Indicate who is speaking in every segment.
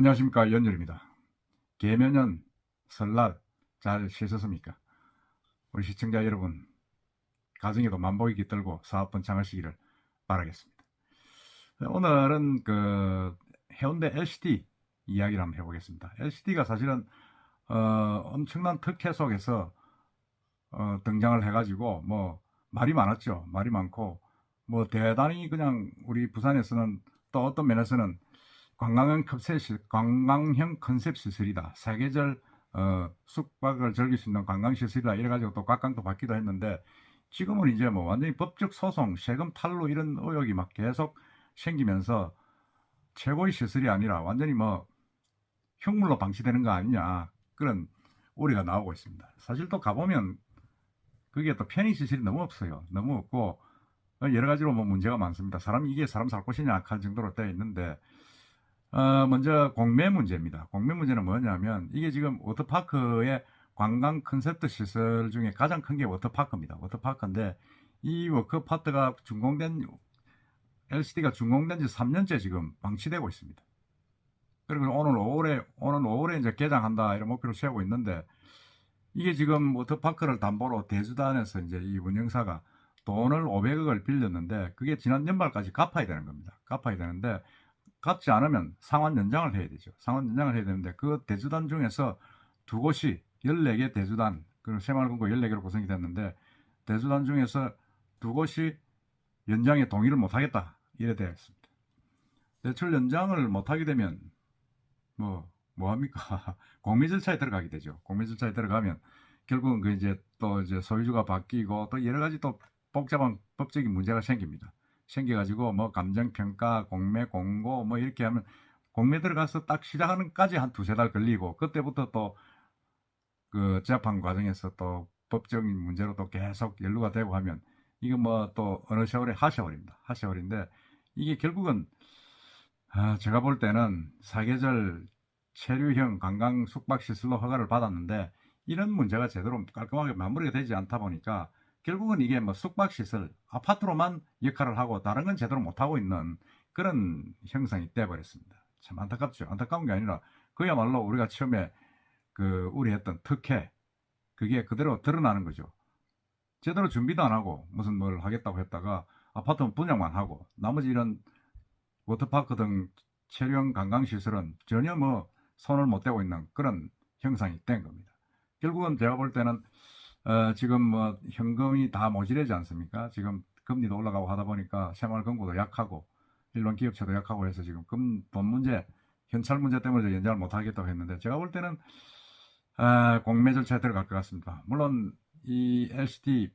Speaker 1: 안녕하십니까, 연율입니다. 계면연 설날 잘 쉬셨습니까? 우리 시청자 여러분, 가정에도 만복이 깃들고 사업 번창하시기를 바라겠습니다. 오늘은 해운대 LCD 이야기를 한번 해보겠습니다. LCD가 사실은 엄청난 특혜 속에서 등장을 해가지고 말이 많았죠. 말이 많고 대단히 그냥 우리 부산에서는 또 어떤 면에서는 관광형 컨셉 시설이다. 사계절 숙박을 즐길 수 있는 관광 시설이다. 이래가지고 또 각광도 받기도 했는데, 지금은 이제 완전히 법적 소송, 세금 탈루 이런 의혹이 막 계속 생기면서 최고의 시설이 아니라 완전히 흉물로 방치되는 거 아니냐, 그런 우려가 나오고 있습니다. 사실 또 가보면 그게 또 편의 시설이 너무 없어요. 너무 없고 여러 가지로 문제가 많습니다. 이게 사람 살 곳이냐 할 정도로 되어 있는데, 먼저 공매 문제입니다. 공매 문제는 뭐냐면, 이게 지금 워터파크의 관광 컨셉트 시설 중에 가장 큰 게 워터파크입니다. 워터파크인데, 이 워터파크가 LCD가 준공된 지 3년째 지금 방치되고 있습니다. 그리고 오늘 5월에 이제 개장한다, 이런 목표를 세우고 있는데, 이게 지금 워터파크를 담보로 대주단에서 이제 이 운영사가 돈을 500억을 빌렸는데, 그게 지난 연말까지 갚아야 되는 겁니다. 갚아야 되는데, 갚지 않으면 상환 연장을 해야 되죠. 상환 연장을 해야 되는데, 그 대주단 중에서 두 곳이 14개 대주단, 그리고 새마을금고 14개로 구성이 됐는데, 대주단 중에서 두 곳이 연장에 동의를 못하겠다, 이래 되어 있습니다. 대출 연장을 못하게 되면 뭐합니까? 공미 절차에 들어가게 되죠. 공미 절차에 들어가면 결국은 이제 소유주가 바뀌고 또 여러 가지 또 복잡한 법적인 문제가 생깁니다. 생겨가지고 감정평가, 공매, 공고 이렇게 하면, 공매 들어가서 딱 시작하는까지 한 두세 달 걸리고, 그때부터 또 그 재판 과정에서 또 법적인 문제로 또 계속 연루가 되고 하면, 이거 또 어느 세월에 하세월입니다. 하세월인데, 이게 결국은 제가 볼 때는 사계절 체류형 관광 숙박시설로 허가를 받았는데, 이런 문제가 제대로 깔끔하게 마무리가 되지 않다 보니까 결국은 이게 숙박시설, 아파트로만 역할을 하고 다른 건 제대로 못하고 있는 그런 형상이 돼버렸습니다. 참 안타깝죠. 안타까운 게 아니라 그야말로 우리가 처음에 우려했던 특혜, 그게 그대로 드러나는 거죠. 제대로 준비도 안 하고 무슨 뭘 하겠다고 했다가 아파트는 분양만 하고, 나머지 이런 워터파크 등 체류형 관광시설은 전혀 손을 못 대고 있는 그런 형상이 된 겁니다. 결국은 제가 볼 때는 지금 현금이 다 모자라지 않습니까? 지금 금리도 올라가고 하다 보니까 새마을금고도 약하고 일반 기업체도 약하고 해서 지금 돈 문제, 현찰 문제 때문에 연장을 못 하겠다고 했는데, 제가 볼 때는 공매 절차에 들어갈 것 같습니다. 물론 이 LCD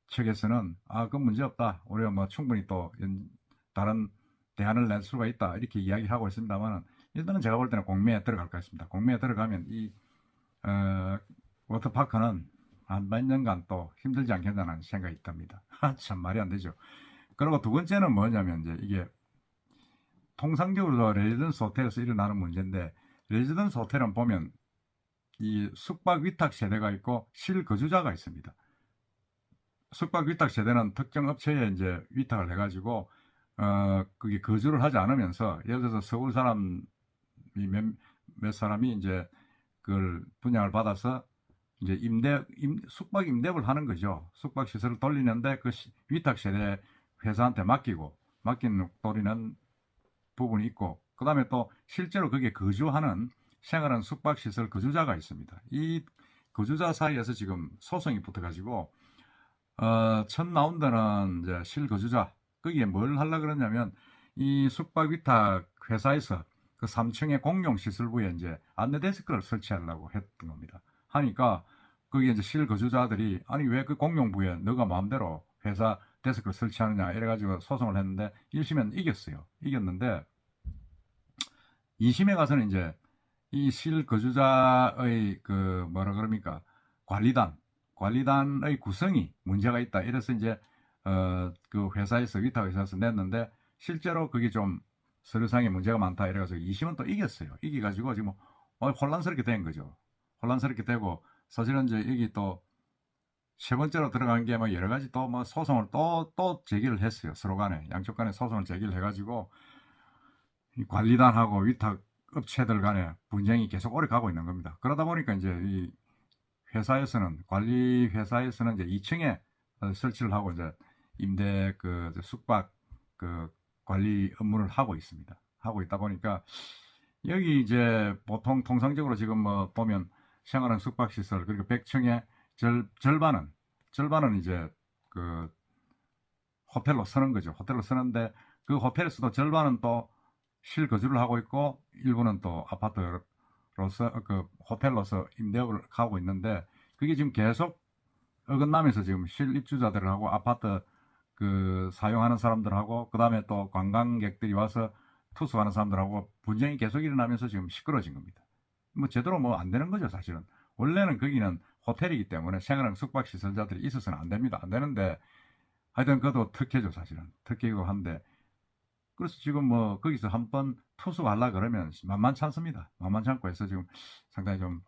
Speaker 1: 측에서는 그 문제 없다, 우리가 충분히 또 다른 대안을 낼 수가 있다, 이렇게 이야기하고 있습니다만, 일단은 제가 볼 때는 공매에 들어갈 것 같습니다. 공매에 들어가면 이 워터파크는 한 몇 년간 또 힘들지 않겠다는 생각이 듭니다. 참 말이 안 되죠. 그리고 두 번째는 뭐냐면, 이제 이게 통상적으로 레지던스 호텔에서 일어나는 문제인데, 레지던스 호텔은 보면 이 숙박 위탁 세대가 있고 실거주자가 있습니다. 숙박 위탁 세대는 특정 업체에 이제 위탁을 해가지고 그게 거주를 하지 않으면서, 예를 들어서 서울 사람이 몇 사람이 이제 그걸 분양을 받아서 이제 숙박 임대업을 하는 거죠. 숙박 시설을 돌리는데 그 위탁 세대 회사한테 맡기는 돌리는 부분이 있고, 그 다음에 또 실제로 거기에 거주하는 생활하는 숙박 시설 거주자가 있습니다. 이 거주자 사이에서 지금 소송이 붙어가지고 첫 라운드는 이제 실거주자, 거기에 뭘 하려고 그러냐면, 이 숙박 위탁 회사에서 그 3층의 공용시설부에 이제 안내 데스크를 설치하려고 했던 겁니다. 하니까 거기에 이제 실거주자들이, 아니 왜 그 공용부에 너가 마음대로 회사 데스크를 설치하느냐 이래가지고 소송을 했는데, 1심은 이겼어요. 이겼는데 2심에 가서는 이제 이 실거주자의 뭐라 그럽니까, 관리단의 구성이 문제가 있다, 이래서 이제 그 회사에서 위탁회사에서 냈는데, 실제로 그게 좀 서류상에 문제가 많다 이래가지고 2심은 또 이겼어요. 이겨가지고 지금 혼란스럽게 된 거죠. 혼란스럽게 되고, 사실은 이제 여기 또 세 번째로 들어간 게 여러 가지 또 소송을 또 제기를 했어요. 서로 간에, 양쪽 간에 소송을 제기를 해가지고 이 관리단하고 위탁 업체들 간에 분쟁이 계속 오래 가고 있는 겁니다. 그러다 보니까 이제 이 회사에서는 관리 회사에서는 이제 2층에 설치를 하고 이제 임대 그 숙박 그 관리 업무를 하고 있습니다. 하고 있다 보니까 여기 이제 보통 통상적으로 지금 뭐 보면 생활형 숙박시설 그리고 100층의 절반은 이제 그 호텔로 쓰는 거죠. 호텔로 쓰는데 그 호텔에서도 절반은 또 실거주를 하고 있고 일부는 또 아파트로서 그 호텔로서 임대업을 하고 있는데 그게 지금 계속 어긋나면서 지금 실입주자들하고 아파트 그 사용하는 사람들하고 그 다음에 또 관광객들이 와서 투숙하는 사람들하고 분쟁이 계속 일어나면서 지금 시끄러워진 겁니다. 뭐 제대로 뭐 안 되는 거죠 사실은. 원래는 거기는 호텔이기 때문에 생활형 숙박시설자들이 있어서는 안 됩니다. 안 되는데 하여튼 그것도 특혜죠 사실은. 특혜이기도 한데 그래서 지금 뭐 거기서 한번 투숙하려 그러면 만만치 않습니다. 만만치 않고 해서 지금 상당히 좀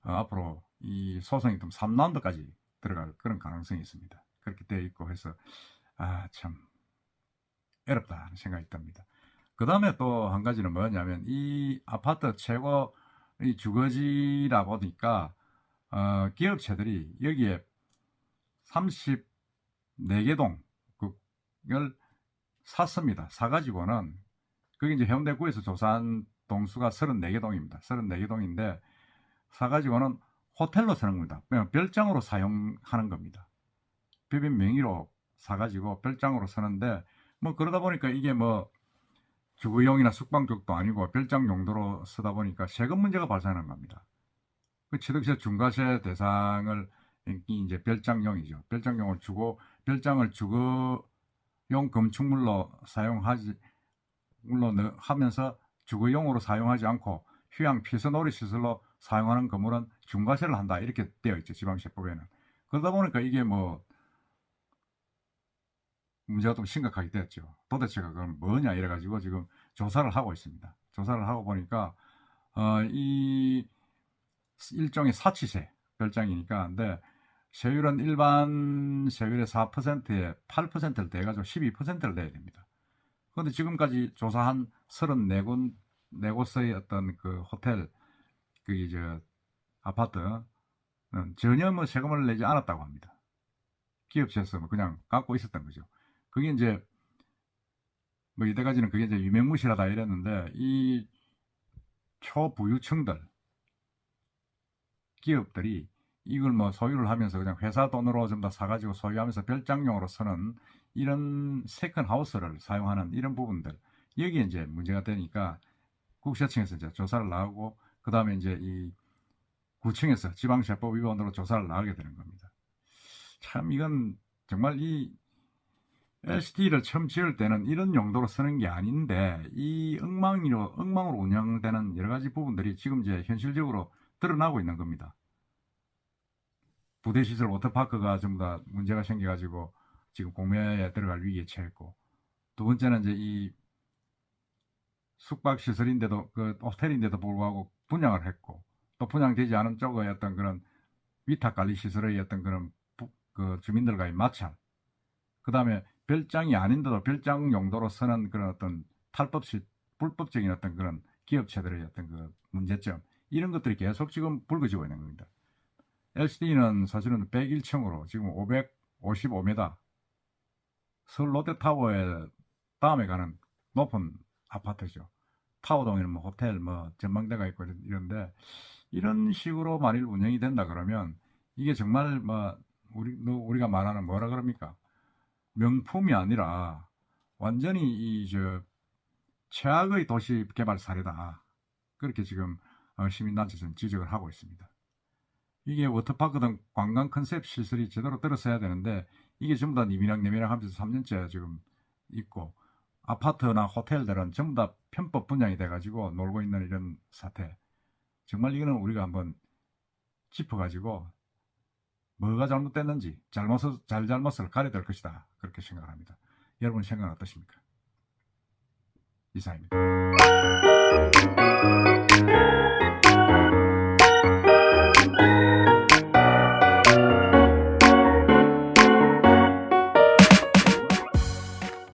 Speaker 1: 앞으로 이 소송이 좀 3라운드까지 들어갈 그런 가능성이 있습니다. 그렇게 되어 있고 해서 참 어렵다 생각이 듭니다. 그 다음에 또 한 가지는 뭐냐면 이 아파트 최고 이 주거지라 보니까 기업체들이 여기에 34개 동을 샀습니다. 사가지고는 그게 이제 해운대구에서 조사한 동수가 34개 동입니다. 34개 동인데 사가지고는 호텔로 쓰는 겁니다. 별장으로 사용하는 겁니다. 법인 명의로 사가지고 별장으로 쓰는데 뭐 그러다 보니까 이게 뭐 주거용이나 숙박 쪽도 아니고 별장 용도로 쓰다 보니까 세금 문제가 발생하는 겁니다. 그 취득세 중과세 대상을 이제 별장용이죠. 별장용을 주고 별장을 주거용 건축물로 사용하지 물론 하면서 주거용으로 사용하지 않고 휴양 피서놀이 시설로 사용하는 건물은 중과세를 한다 이렇게 되어 있죠 지방세법에는. 그러다 보니까 이게 뭐 문제가 좀 심각하게 됐죠. 도대체가 그럼 뭐냐 이래가지고 지금 조사를 하고 있습니다. 조사를 하고 보니까 이 일종의 사치세 별장이니까 근데 세율은 일반 세율의 4%에 8%를 대가지고 12%를 내야 됩니다. 그런데 지금까지 조사한 34곳의 어떤 그 호텔 그 이제 아파트는 전혀 뭐 세금을 내지 않았다고 합니다. 기업체에서 뭐 그냥 갖고 있었던 거죠. 그게 이제 뭐 이때까지는 그게 이제 유명무실하다 이랬는데 이 초부유층들 기업들이 이걸 뭐 소유를 하면서 그냥 회사 돈으로 좀 다 사가지고 소유하면서 별장용으로 쓰는 이런 세컨 하우스를 사용하는 이런 부분들 여기에 이제 문제가 되니까 국세청에서 이제 조사를 나가고 그 다음에 이제 이 구청에서 지방세법 위반으로 조사를 나가게 되는 겁니다. 참 이건 정말 이 LCD를 처음 지을 때는 이런 용도로 쓰는 게 아닌데 이 엉망으로 운영되는 여러 가지 부분들이 지금 이제 현실적으로 드러나고 있는 겁니다. 부대시설 워터파크가 전부 다 문제가 생겨가지고 지금 공매에 들어갈 위기에 처했고 두 번째는 이제 이 숙박시설인데도 그 호텔인데도 불구하고 분양을 했고 또 분양되지 않은 쪽의 어떤 그런 위탁관리시설의 어떤 그런 그 주민들과의 마찰 그 다음에 별장이 아닌데도 별장 용도로 쓰는 그런 어떤 불법적인 어떤 그런 기업체들의 어떤 그 문제점 이런 것들이 계속 지금 불거지고 있는 겁니다. LCD는 사실은 101층으로 지금 555m 서울 롯데타워에 다음에 가는 높은 아파트죠. 타워동에는 뭐 호텔 뭐 전망대가 있고 이런데 이런 식으로 만일 운영이 된다 그러면 이게 정말 뭐 우리가 말하는 뭐라 그럽니까? 명품이 아니라 완전히 이 최악의 도시 개발 사례다. 그렇게 지금 시민단체에서는 지적을 하고 있습니다. 이게 워터파크 등 관광 컨셉 시설이 제대로 들어서야 되는데 이게 전부 다 니미랑 하면서 3년째 지금 있고 아파트나 호텔들은 전부 다 편법 분양이 돼가지고 놀고 있는 이런 사태. 정말 이거는 우리가 한번 짚어가지고 뭐가 잘못됐는지 잘못을 가려야 될 것이다. 그렇게 생각합니다. 여러분 생각은 어떠십니까? 이상입니다.